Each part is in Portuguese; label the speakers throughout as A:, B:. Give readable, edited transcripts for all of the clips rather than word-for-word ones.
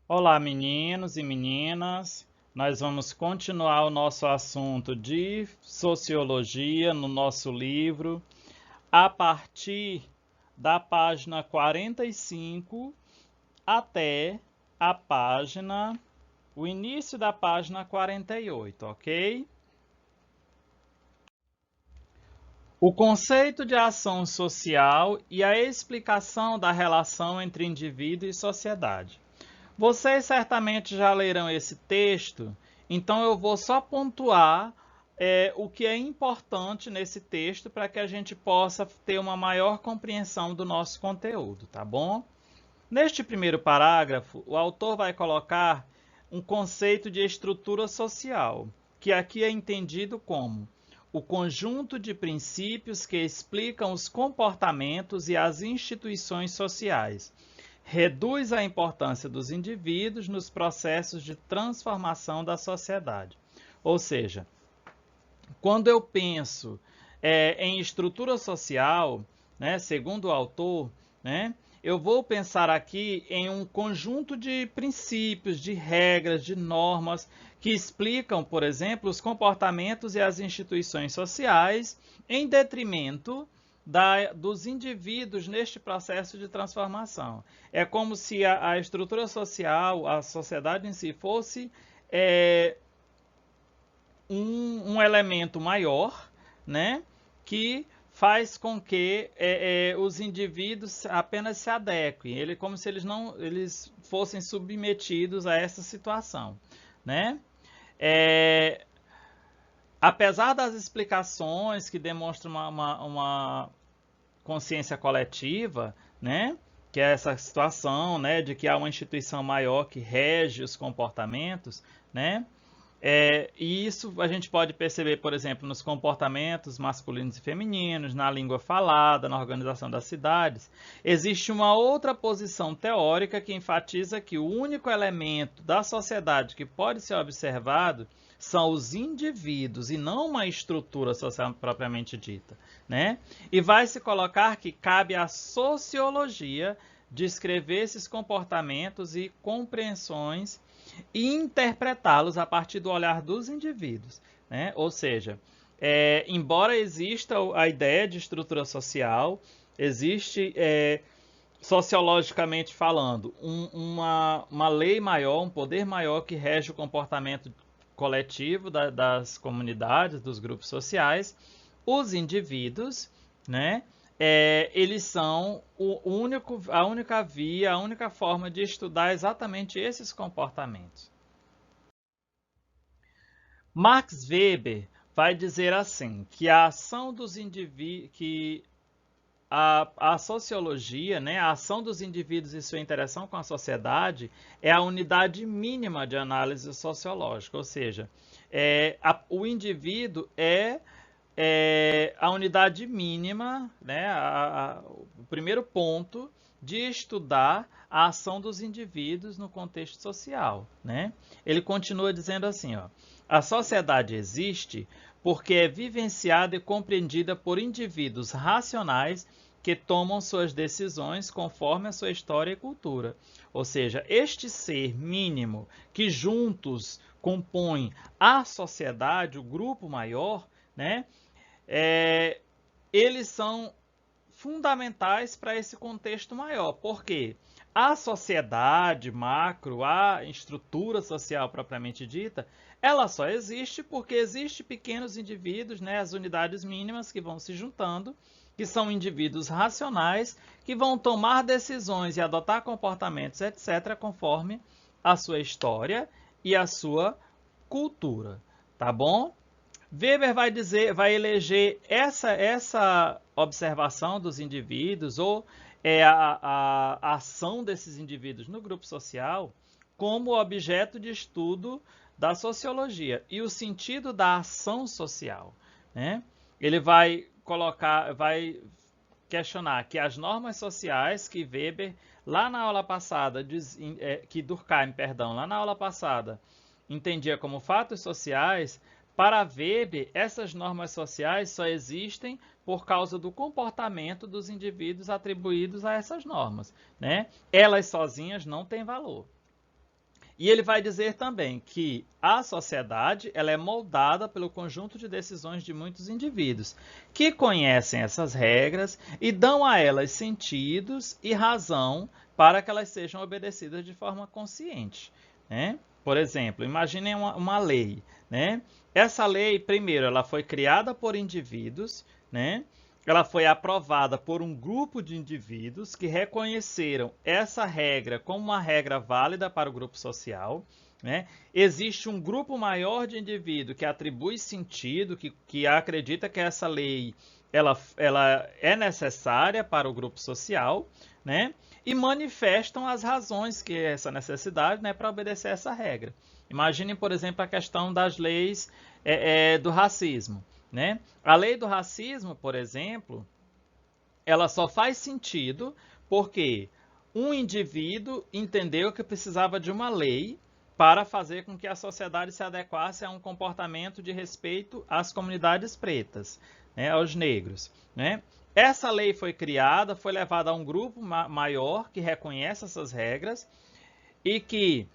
A: Olá, meninos e meninas. Nós vamos continuar o nosso assunto de sociologia no nosso livro, a partir da página 45 até a página, o início da página 48, ok? O conceito de ação social e a explicação da relação entre indivíduo e sociedade. Vocês certamente já leram esse texto, então eu vou só pontuar o que é importante nesse texto para que a gente possa ter uma maior compreensão do nosso conteúdo, tá bom? Neste primeiro parágrafo, o autor vai colocar um conceito de estrutura social, que aqui é entendido como o conjunto de princípios que explicam os comportamentos e as instituições sociais. Reduz a importância dos indivíduos nos processos de transformação da sociedade. Ou seja, quando eu penso em estrutura social, né, segundo o autor, né, eu vou pensar aqui em um conjunto de princípios, de regras, de normas que explicam, por exemplo, os comportamentos e as instituições sociais em detrimento dos indivíduos neste processo de transformação. É como se a estrutura social, a sociedade em si, fosse um elemento maior, né, que faz com que os indivíduos apenas se adequem, como se eles fossem submetidos a essa situação, né? É, apesar das explicações que demonstram uma consciência coletiva, né, que é essa situação, né, de que há uma instituição maior que rege os comportamentos, né, e isso a gente pode perceber, por exemplo, nos comportamentos masculinos e femininos, na língua falada, na organização das cidades. Existe uma outra posição teórica que enfatiza que o único elemento da sociedade que pode ser observado são os indivíduos e não uma estrutura social propriamente dita, né? E vai se colocar que cabe à sociologia descrever esses comportamentos e compreensões e interpretá-los a partir do olhar dos indivíduos, né? Ou seja, embora exista a ideia de estrutura social, existe, sociologicamente falando, uma lei maior, um poder maior que rege o comportamento coletivo das comunidades, dos grupos sociais, os indivíduos, né? Eles são a única via, a única forma de estudar exatamente esses comportamentos. Max Weber vai dizer assim que a ação dos indivíduos, que a sociologia, né, a ação dos indivíduos e sua interação com a sociedade é a unidade mínima de análise sociológica, ou seja, o indivíduo é a unidade mínima, né, o primeiro ponto de estudar a ação dos indivíduos no contexto social, né? Ele continua dizendo assim, ó, a sociedade existe porque é vivenciada e compreendida por indivíduos racionais que tomam suas decisões conforme a sua história e cultura. Ou seja, este ser mínimo que juntos compõe a sociedade, o grupo maior, né? é, eles são fundamentais para esse contexto maior. Por quê? A sociedade macro, a estrutura social propriamente dita, ela só existe porque existem pequenos indivíduos, né, as unidades mínimas que vão se juntando, que são indivíduos racionais, que vão tomar decisões e adotar comportamentos, etc., conforme a sua história e a sua cultura. Tá bom? Weber vai eleger essa observação dos indivíduos ou a ação desses indivíduos no grupo social como objeto de estudo da sociologia e o sentido da ação social, né? Ele vai questionar que as normas sociais que Weber lá na aula passada, que Durkheim, perdão, lá na aula passada entendia como fatos sociais, para Weber, essas normas sociais só existem por causa do comportamento dos indivíduos atribuídos a essas normas, né? Elas sozinhas não têm valor. E ele vai dizer também que a sociedade ela é moldada pelo conjunto de decisões de muitos indivíduos, que conhecem essas regras e dão a elas sentidos e razão para que elas sejam obedecidas de forma consciente, né? Por exemplo, imaginem uma lei, né? Essa lei, primeiro, ela foi criada por indivíduos, né? Ela foi aprovada por um grupo de indivíduos que reconheceram essa regra como uma regra válida para o grupo social, né? Existe um grupo maior de indivíduos que atribui sentido, que acredita que essa lei ela é necessária para o grupo social, né? E manifestam as razões que é essa necessidade, né, para obedecer essa regra. Imaginem, por exemplo, a questão das leis do racismo, né? A lei do racismo, por exemplo, ela só faz sentido porque um indivíduo entendeu que precisava de uma lei para fazer com que a sociedade se adequasse a um comportamento de respeito às comunidades pretas, né, aos negros, né? Essa lei foi criada, foi levada a um grupo maior que reconhece essas regras e que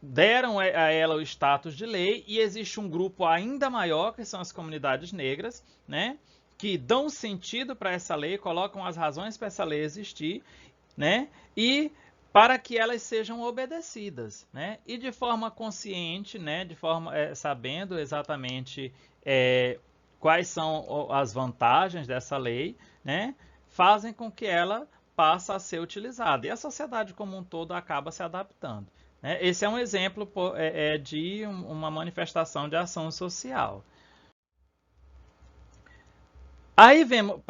A: deram a ela o status de lei, e existe um grupo ainda maior, que são as comunidades negras, né, que dão sentido para essa lei, colocam as razões para essa lei existir, né, e para que elas sejam obedecidas, né, e de forma consciente, né, de forma sabendo exatamente quais são as vantagens dessa lei, né, fazem com que ela passe a ser utilizada, e a sociedade como um todo acaba se adaptando. Esse é um exemplo de uma manifestação de ação social. Aí vemos,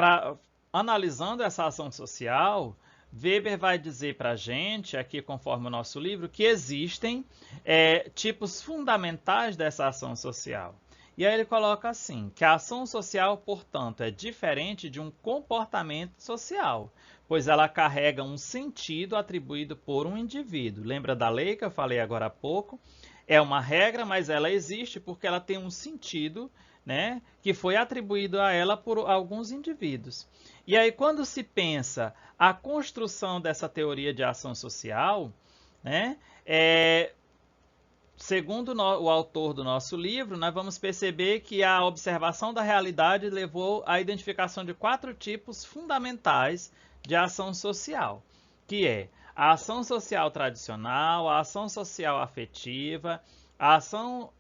A: analisando essa ação social, Weber vai dizer para a gente, aqui conforme o nosso livro, que existem tipos fundamentais dessa ação social. E aí ele coloca assim, que a ação social, portanto, é diferente de um comportamento social, pois ela carrega um sentido atribuído por um indivíduo. Lembra da lei que eu falei agora há pouco? É uma regra, mas ela existe porque ela tem um sentido, né, que foi atribuído a ela por alguns indivíduos. E aí, quando se pensa a construção dessa teoria de ação social, né, segundo o autor do nosso livro, nós vamos perceber que a observação da realidade levou à identificação de 4 tipos fundamentais de ação social, que é a ação social tradicional, a ação social afetiva, a ação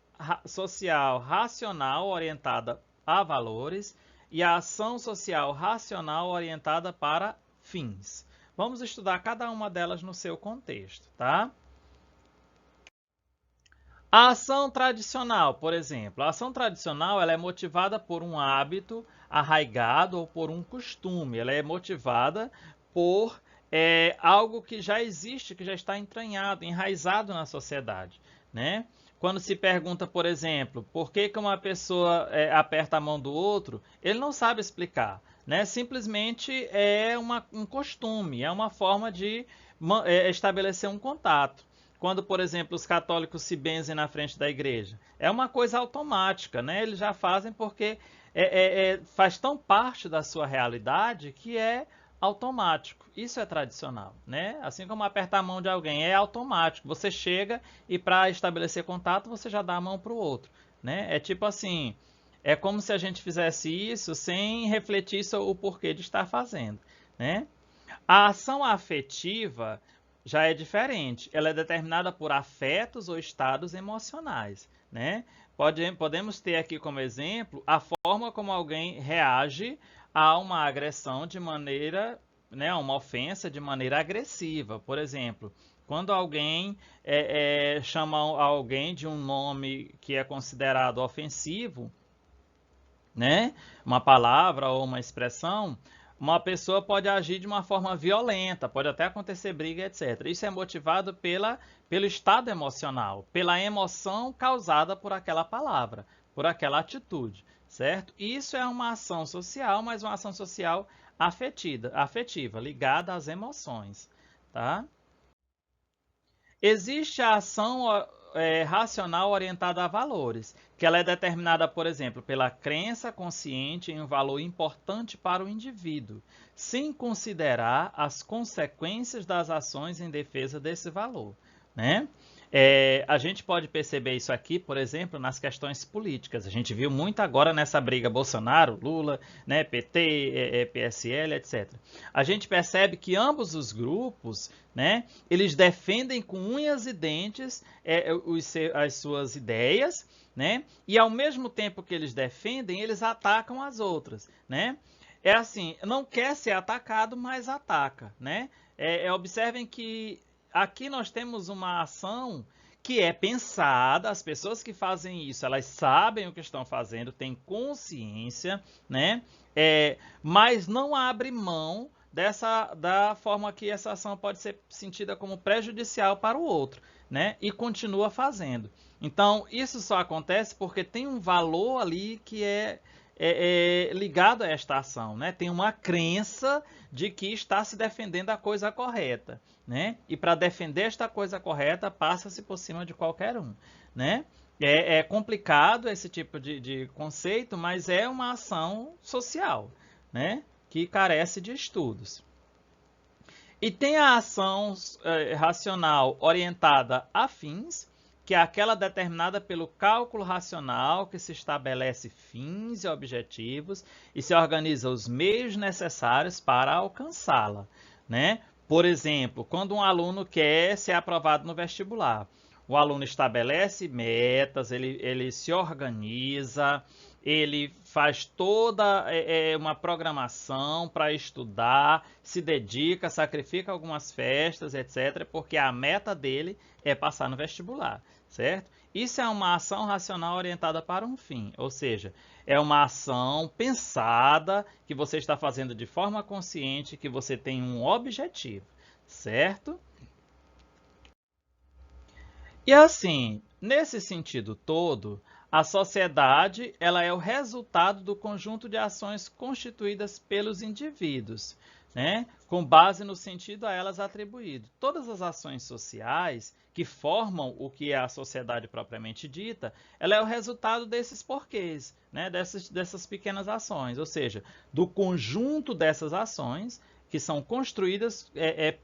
A: social racional orientada a valores e a ação social racional orientada para fins. Vamos estudar cada uma delas no seu contexto, tá? A ação tradicional, por exemplo, a ação tradicional ela é motivada por um hábito arraigado ou por um costume. Ela é motivada por algo que já existe, que já está entranhado, enraizado na sociedade, né? Quando se pergunta, por exemplo, por que uma pessoa aperta a mão do outro, ele não sabe explicar, né? Simplesmente é um costume, é uma forma de estabelecer um contato. Quando, por exemplo, os católicos se benzem na frente da igreja, é uma coisa automática, né? Eles já fazem porque faz tão parte da sua realidade que é automático. Isso é tradicional, né? Assim como apertar a mão de alguém é automático. Você chega e para estabelecer contato você já dá a mão para o outro, né? É tipo assim, é como se a gente fizesse isso sem refletir sobre o porquê de estar fazendo, né? A ação afetiva já é diferente. Ela é determinada por afetos ou estados emocionais, né? Podemos ter aqui como exemplo a forma como alguém reage a uma agressão de maneira, né, uma ofensa de maneira agressiva. Por exemplo, quando alguém chama alguém de um nome que é considerado ofensivo, né, uma palavra ou uma expressão, uma pessoa pode agir de uma forma violenta, pode até acontecer briga, etc. Isso é motivado pelo estado emocional, pela emoção causada por aquela palavra, por aquela atitude, certo? Isso é uma ação social, mas uma ação social afetiva, ligada às emoções, tá? Existe a ação racional orientada a valores, que ela é determinada, por exemplo, pela crença consciente em um valor importante para o indivíduo, sem considerar as consequências das ações em defesa desse valor. né? A gente pode perceber isso aqui, por exemplo, nas questões políticas. A gente viu muito agora nessa briga Bolsonaro-Lula, né, PT, PSL, etc. A gente percebe que ambos os grupos, né, eles defendem com unhas e dentes as suas ideias, né, e ao mesmo tempo que eles defendem, eles atacam as outras, né? É assim, não quer ser atacado, mas ataca, né? Observem que aqui nós temos uma ação que é pensada, as pessoas que fazem isso, elas sabem o que estão fazendo, têm consciência, né? Mas não abre mão da forma que essa ação pode ser sentida como prejudicial para o outro, né? E continua fazendo. Então, isso só acontece porque tem um valor ali que é ligado a esta ação, né? Tem uma crença de que está se defendendo a coisa correta, né? E para defender esta coisa correta, passa-se por cima de qualquer um, né? É complicado esse tipo de conceito, mas é uma ação social, né? Que carece de estudos. E tem a ação racional orientada a fins, que é aquela determinada pelo cálculo racional que se estabelece fins e objetivos e se organiza os meios necessários para alcançá-la, né? Por exemplo, quando um aluno quer ser aprovado no vestibular, o aluno estabelece metas, ele se organiza, ele faz toda uma programação para estudar, se dedica, sacrifica algumas festas, etc., porque a meta dele é passar no vestibular, certo? Isso é uma ação racional orientada para um fim, ou seja, é uma ação pensada que você está fazendo de forma consciente, que você tem um objetivo, certo? E assim, nesse sentido todo, a sociedade ela é o resultado do conjunto de ações constituídas pelos indivíduos, né? Com base no sentido a elas atribuído. Todas as ações sociais que formam o que é a sociedade propriamente dita, ela é o resultado desses porquês, né? Dessas pequenas ações, ou seja, do conjunto dessas ações que são construídas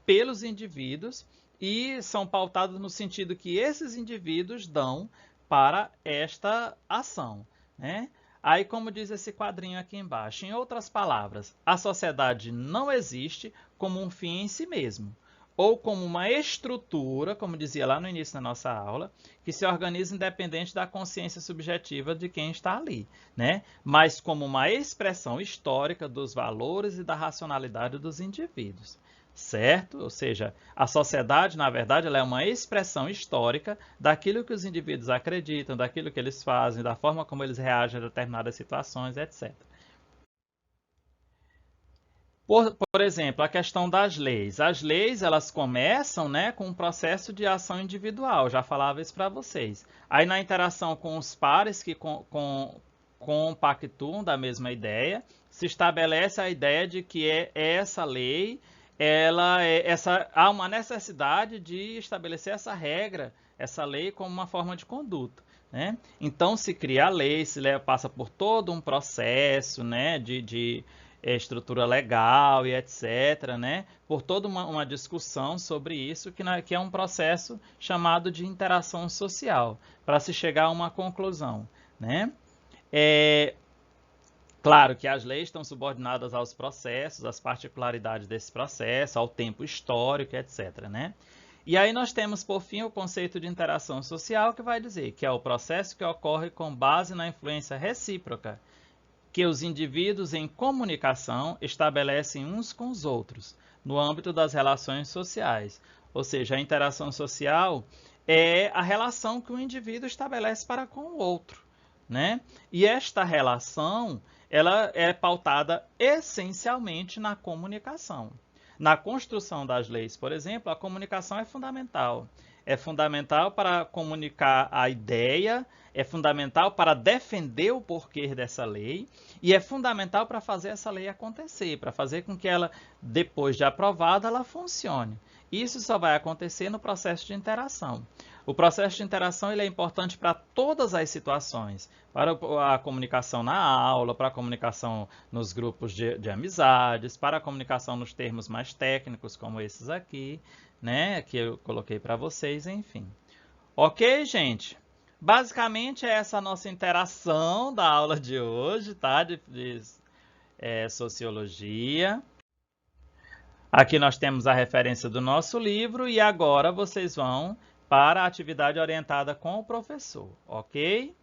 A: pelos indivíduos e são pautados no sentido que esses indivíduos dão para esta ação, né? Aí, como diz esse quadrinho aqui embaixo, em outras palavras, a sociedade não existe como um fim em si mesmo, ou como uma estrutura, como dizia lá no início da nossa aula, que se organiza independente da consciência subjetiva de quem está ali, né? Mas como uma expressão histórica dos valores e da racionalidade dos indivíduos. Certo? Ou seja, a sociedade, na verdade, ela é uma expressão histórica daquilo que os indivíduos acreditam, daquilo que eles fazem, da forma como eles reagem a determinadas situações, etc. Por exemplo, a questão das leis. As leis, elas começam, né, com um processo de ação individual, já falava isso para vocês. Aí, na interação com os pares que compactuam da mesma ideia, se estabelece a ideia de que essa lei há uma necessidade de estabelecer essa regra, essa lei como uma forma de conduta, né? Então se cria a lei, passa por todo um processo, né, de estrutura legal e etc., né? Por toda uma discussão sobre isso, que é um processo chamado de interação social, para se chegar a uma conclusão, né? Claro que as leis estão subordinadas aos processos, às particularidades desse processo, ao tempo histórico, etc., né? E aí nós temos, por fim, o conceito de interação social, que vai dizer que é o processo que ocorre com base na influência recíproca que os indivíduos em comunicação estabelecem uns com os outros, no âmbito das relações sociais. Ou seja, a interação social é a relação que o indivíduo estabelece para com o outro, né? E esta relação, ela é pautada essencialmente na comunicação. Na construção das leis, por exemplo, a comunicação é fundamental. É fundamental para comunicar a ideia, é fundamental para defender o porquê dessa lei e é fundamental para fazer essa lei acontecer, para fazer com que ela, depois de aprovada, ela funcione. Isso só vai acontecer no processo de interação. O processo de interação ele é importante para todas as situações, para a comunicação na aula, para a comunicação nos grupos de amizades, para a comunicação nos termos mais técnicos, como esses aqui, né, que eu coloquei para vocês, enfim. Ok, gente? Basicamente, essa é a nossa interação da aula de hoje, tá? De sociologia. Aqui nós temos a referência do nosso livro e agora vocês vão para a atividade orientada com o professor, ok?